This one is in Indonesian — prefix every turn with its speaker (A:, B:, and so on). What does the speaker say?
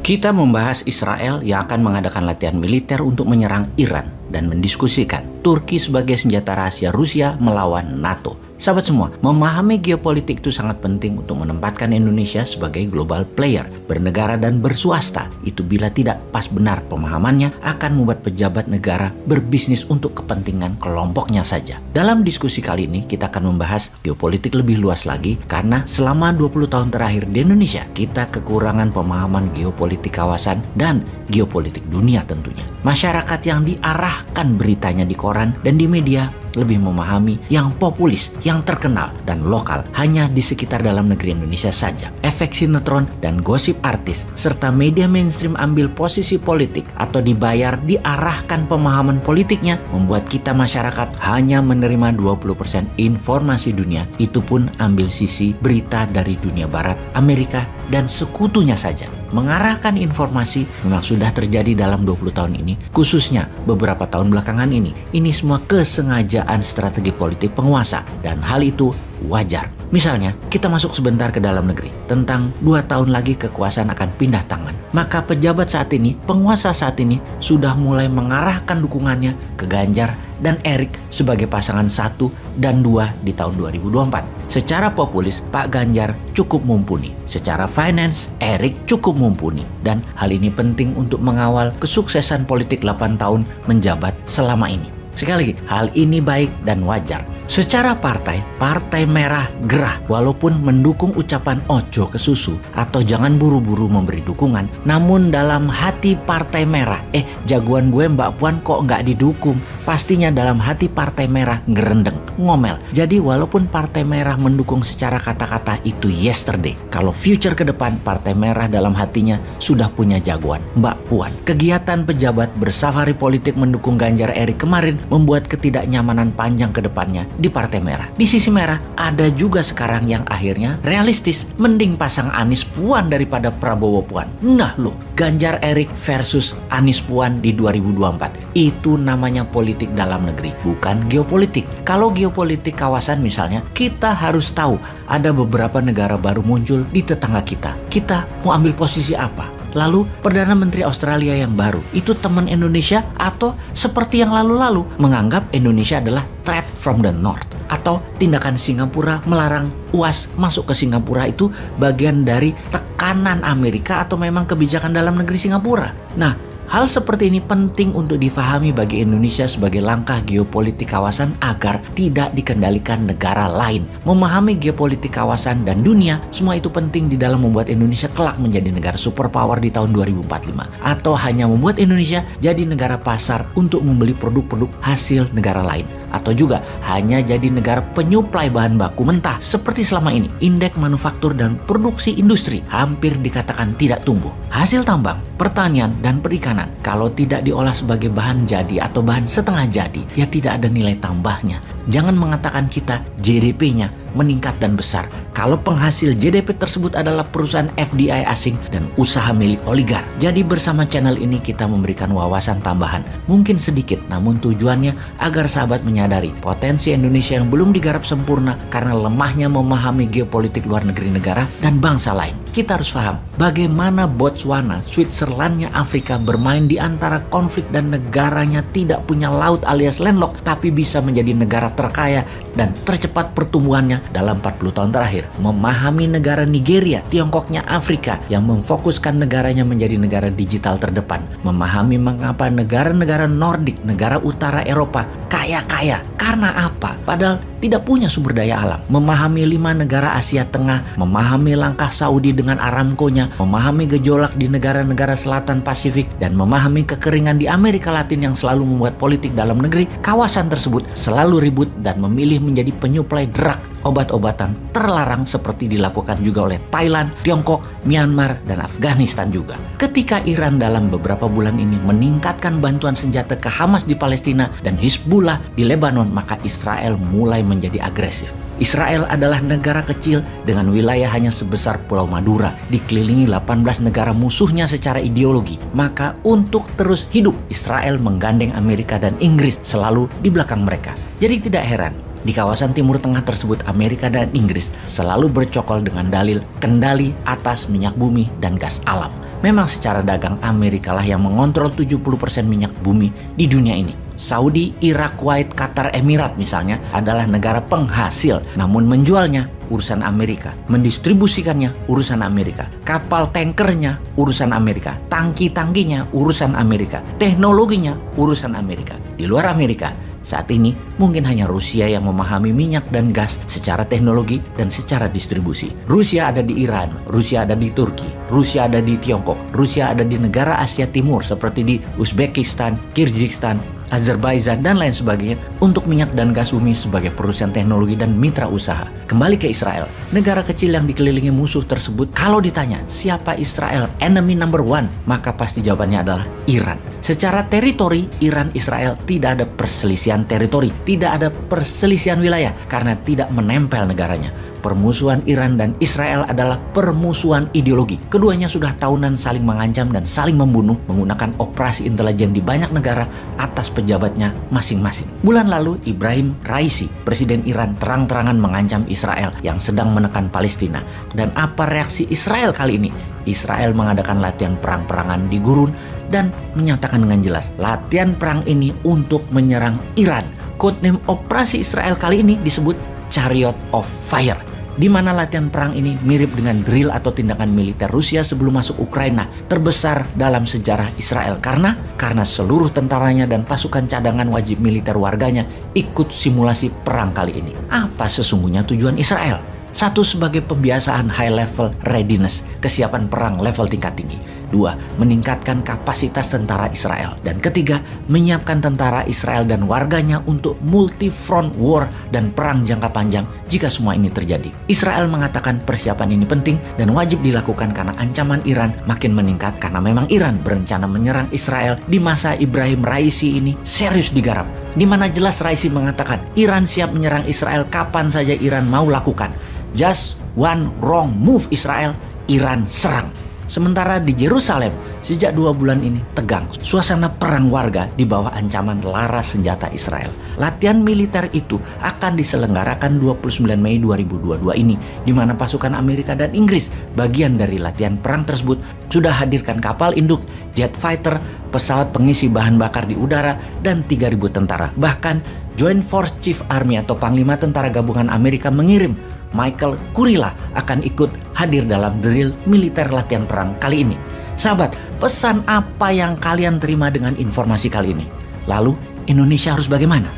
A: Kita membahas Israel yang akan mengadakan latihan militer untuk menyerang Iran dan mendiskusikan Turki sebagai senjata rahasia Rusia melawan NATO. Sahabat semua, memahami geopolitik itu sangat penting untuk menempatkan Indonesia sebagai global player, bernegara dan berswasta. Itu bila tidak pas benar pemahamannya akan membuat pejabat negara berbisnis untuk kepentingan kelompoknya saja. Dalam diskusi kali ini kita akan membahas geopolitik lebih luas lagi karena selama 20 tahun terakhir di Indonesia kita kekurangan pemahaman geopolitik kawasan dan geopolitik dunia tentunya. Masyarakat yang diarahkan beritanya di koran dan di media lebih memahami yang populis, yang terkenal dan lokal hanya di sekitar dalam negeri Indonesia saja. Efek sinetron dan gosip artis serta media mainstream ambil posisi politik atau dibayar diarahkan pemahaman politiknya membuat kita masyarakat hanya menerima 20% informasi dunia. Itu pun ambil sisi berita dari dunia barat, Amerika dan sekutunya saja. Mengarahkan informasi memang sudah terjadi dalam 20 tahun ini, khususnya beberapa tahun belakangan ini. Ini semua kesengajaan strategi politik penguasa dan hal itu wajar. Misalnya, kita masuk sebentar ke dalam negeri. Tentang 2 tahun lagi kekuasaan akan pindah tangan. Maka pejabat saat ini, penguasa saat ini sudah mulai mengarahkan dukungannya ke Ganjar dan Erik sebagai pasangan 1 dan 2 di tahun 2024. Secara populis, Pak Ganjar cukup mumpuni. Secara finance, Erik cukup mumpuni. Dan hal ini penting untuk mengawal kesuksesan politik 8 tahun menjabat selama ini. Sekali lagi, hal ini baik dan wajar. Secara partai, Partai Merah gerah walaupun mendukung ucapan ojo ke susu atau jangan buru-buru memberi dukungan. Namun dalam hati Partai Merah, jagoan gue Mbak Puan kok nggak didukung? Pastinya dalam hati Partai Merah gerendeng, ngomel. Jadi walaupun Partai Merah mendukung secara kata-kata itu yesterday, kalau future ke depan Partai Merah dalam hatinya sudah punya jagoan, Mbak Puan. Kegiatan pejabat bersafari politik mendukung Ganjar Erik kemarin membuat ketidaknyamanan panjang ke depannya di Partai Merah. Di sisi merah ada juga sekarang yang akhirnya realistis, mending pasang Anies Puan daripada Prabowo Puan. Nah loh, Ganjar Erik versus Anies Puan di 2024. Itu namanya politik dalam negeri, bukan geopolitik. Kalau geopolitik kawasan misalnya, kita harus tahu ada beberapa negara baru muncul di tetangga kita. Kita mau ambil posisi apa? Lalu Perdana Menteri Australia yang baru itu teman Indonesia atau seperti yang lalu-lalu menganggap Indonesia adalah threat from the north, atau tindakan Singapura melarang UAS masuk ke Singapura itu bagian dari tekanan Amerika atau memang kebijakan dalam negeri Singapura. Nah, hal seperti ini penting untuk difahami bagi Indonesia sebagai langkah geopolitik kawasan agar tidak dikendalikan negara lain. Memahami geopolitik kawasan dan dunia, semua itu penting di dalam membuat Indonesia kelak menjadi negara superpower di tahun 2045. Atau hanya membuat Indonesia jadi negara pasar untuk membeli produk-produk hasil negara lain. Atau juga hanya jadi negara penyuplai bahan baku mentah seperti selama ini. Indeks manufaktur dan produksi industri hampir dikatakan tidak tumbuh. Hasil tambang, pertanian, dan perikanan kalau tidak diolah sebagai bahan jadi atau bahan setengah jadi, ya tidak ada nilai tambahnya. Jangan mengatakan kita GDP-nya meningkat dan besar kalau penghasil GDP tersebut adalah perusahaan FDI asing dan usaha milik oligar. Jadi bersama channel ini kita memberikan wawasan tambahan, mungkin sedikit namun tujuannya agar sahabat menyadari potensi Indonesia yang belum digarap sempurna karena lemahnya memahami geopolitik luar negeri negara dan bangsa lain. Kita harus paham bagaimana Botswana, Switzerlandnya Afrika bermain di antara konflik dan negaranya tidak punya laut alias landlocked tapi bisa menjadi negara terkaya dan tercepat pertumbuhannya dalam 40 tahun terakhir. Memahami negara Nigeria, Tiongkoknya Afrika yang memfokuskan negaranya menjadi negara digital terdepan. Memahami mengapa negara-negara Nordik, negara utara Eropa kaya-kaya. Karena apa? Padahal tidak punya sumber daya alam. Memahami 5 negara Asia Tengah, memahami langkah Saudi dengan Aramco-nya, memahami gejolak di negara-negara selatan Pasifik, dan memahami kekeringan di Amerika Latin yang selalu membuat politik dalam negeri kawasan tersebut selalu ribut dan memilih menjadi penyuplai drug, obat-obatan terlarang seperti dilakukan juga oleh Thailand, Tiongkok, Myanmar, dan Afghanistan juga. Ketika Iran dalam beberapa bulan ini meningkatkan bantuan senjata ke Hamas di Palestina dan Hizbullah di Lebanon, maka Israel mulai menjadi agresif. Israel adalah negara kecil dengan wilayah hanya sebesar Pulau Madura, dikelilingi 18 negara musuhnya secara ideologi. Maka untuk terus hidup, Israel menggandeng Amerika dan Inggris selalu di belakang mereka. Jadi tidak heran di kawasan Timur Tengah tersebut Amerika dan Inggris selalu bercokol dengan dalil kendali atas minyak bumi dan gas alam. Memang secara dagang Amerika lah yang mengontrol 70% minyak bumi di dunia ini. Saudi, Irak, Kuwait, Qatar, Emirat misalnya adalah negara penghasil, namun menjualnya urusan Amerika, mendistribusikannya urusan Amerika, kapal tankernya urusan Amerika, tangki-tangkinya urusan Amerika, teknologinya urusan Amerika. Di luar Amerika, saat ini mungkin hanya Rusia yang memahami minyak dan gas secara teknologi dan secara distribusi. Rusia ada di Iran, Rusia ada di Turki, Rusia ada di Tiongkok, Rusia ada di negara Asia Timur seperti di Uzbekistan, Kyrgyzstan, Azerbaijan, dan lain sebagainya untuk minyak dan gas bumi sebagai perusahaan teknologi dan mitra usaha. Kembali ke Israel, negara kecil yang dikelilingi musuh tersebut, kalau ditanya siapa Israel enemy number one, maka pasti jawabannya adalah Iran. Secara teritori, Iran Israel tidak ada perselisihan teritori, tidak ada perselisihan wilayah karena tidak menempel negaranya. Permusuhan Iran dan Israel adalah permusuhan ideologi. Keduanya sudah tahunan saling mengancam dan saling membunuh menggunakan operasi intelijen di banyak negara atas pejabatnya masing-masing. Bulan lalu, Ibrahim Raisi, presiden Iran, terang-terangan mengancam Israel yang sedang menekan Palestina. Dan apa reaksi Israel kali ini? Israel mengadakan latihan perang-perangan di gurun dan menyatakan dengan jelas latihan perang ini untuk menyerang Iran. Codename operasi Israel kali ini disebut Chariot of Fire, di mana latihan perang ini mirip dengan drill atau tindakan militer Rusia sebelum masuk Ukraina terbesar dalam sejarah Israel karena seluruh tentaranya dan pasukan cadangan wajib militer warganya ikut simulasi perang kali ini. Apa sesungguhnya tujuan Israel? Satu, sebagai pembiasaan high level readiness, kesiapan perang level tingkat tinggi. Dua, meningkatkan kapasitas tentara Israel. Dan ketiga, menyiapkan tentara Israel dan warganya untuk multi-front war dan perang jangka panjang jika semua ini terjadi. Israel mengatakan persiapan ini penting dan wajib dilakukan karena ancaman Iran makin meningkat karena memang Iran berencana menyerang Israel di masa Ibrahim Raisi ini serius digarap. Di mana jelas Raisi mengatakan Iran siap menyerang Israel kapan saja Iran mau lakukan. Just one wrong move Israel, Iran serang. Sementara di Yerusalem, sejak 2 bulan ini tegang. Suasana perang warga di bawah ancaman laras senjata Israel. Latihan militer itu akan diselenggarakan 29 Mei 2022 ini, di mana pasukan Amerika dan Inggris, bagian dari latihan perang tersebut, sudah hadirkan kapal induk, jet fighter, pesawat pengisi bahan bakar di udara, dan 3.000 tentara. Bahkan Joint Force Chief Army atau Panglima Tentara Gabungan Amerika mengirim Michael Kurilla akan ikut hadir dalam drill militer latihan perang kali ini. Sahabat, pesan apa yang kalian terima dengan informasi kali ini? Lalu Indonesia harus bagaimana?